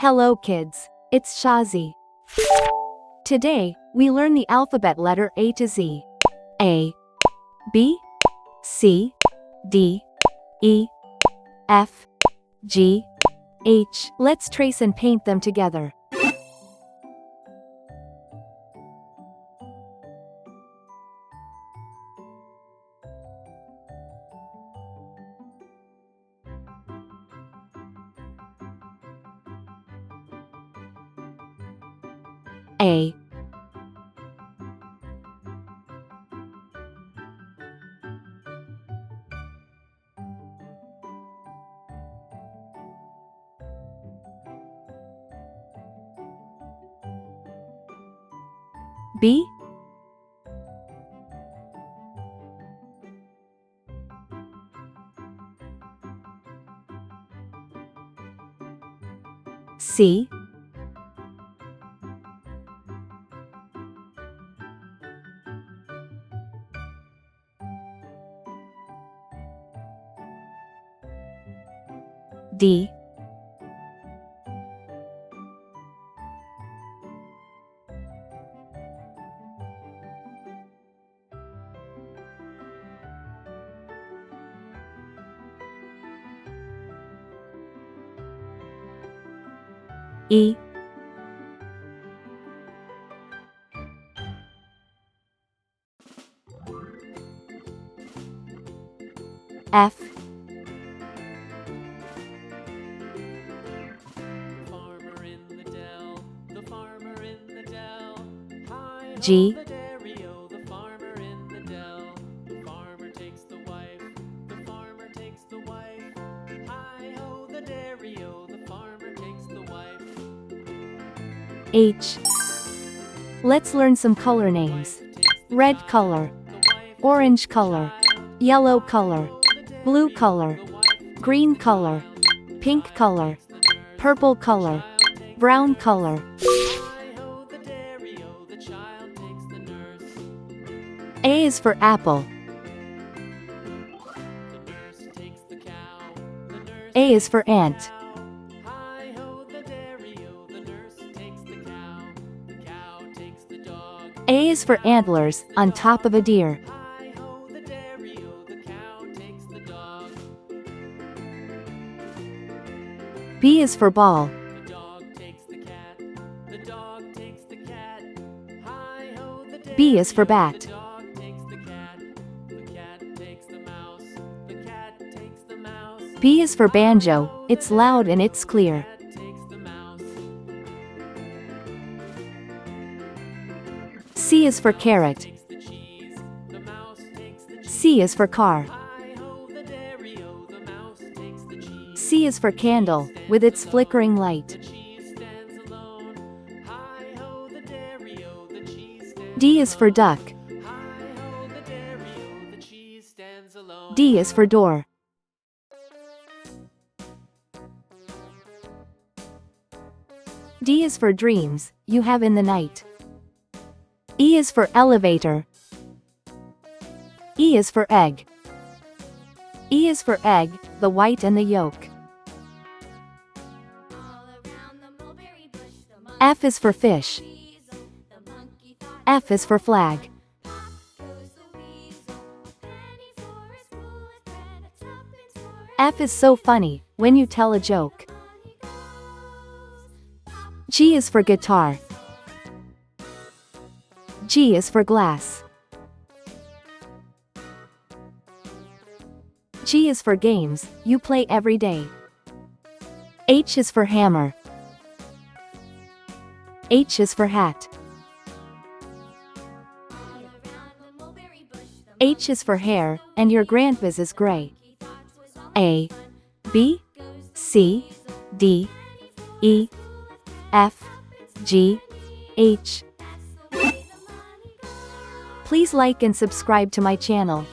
Hello kids, it's Shazi. Today, we learn the alphabet letter A to Z. A, B, C, D, E, F, G, H. Let's trace and paint them together. A, B, C, D, E, F, Farmer in the dell, the farmer in the dell. Hi ho, G, the dairy-o, the farmer in the dell. The farmer takes the wife, the farmer takes the wife. Hi ho, the dairy-o, the farmer takes the wife. H. Let's learn some color names. Red color, orange color, yellow color, blue color, green color, pink color, purple color, brown color. Hi ho, the dairy-o, the child takes the nurse. A is for apple. The nurse takes the cow, the nurse A is for ant. Hi ho, the dairy-o, the nurse takes the cow takes the dog. A is for antlers on top of a deer. Hi ho, the dairy-o, the cow takes the dog. B is for ball. The dog takes the cat, the dog takes the cat. Hi ho, the dairy-o, B is for bat. the dog takes the cat takes the mouse, the cat takes the mouse. B is for banjo, it's loud and it's clear. Cat takes the mouse. C is for carrot. Takes the cheese, the mouse takes the cheese. C is for car. Hi ho, the dairy-o, the mouse takes the cheese. C is for candle, with its flickering The light. cheese stands alone. Hi ho, the dairy-o, the cheese stands D is for duck. Hi ho, the dairy-o, the cheese stands alone. D is for door. D is for dreams, you have in the night. E is for elevator. E is for egg. E is for egg, the white and the yolk. F is for fish. F is for flag. F is so funny, when you tell a joke. G is for guitar. G is for glass. G is for games, you play every day. H is for hammer. H is for hat. H is for hair, and your grandpa's is gray. A, B, C, D, E, F, G, H. Please like and subscribe to my channel.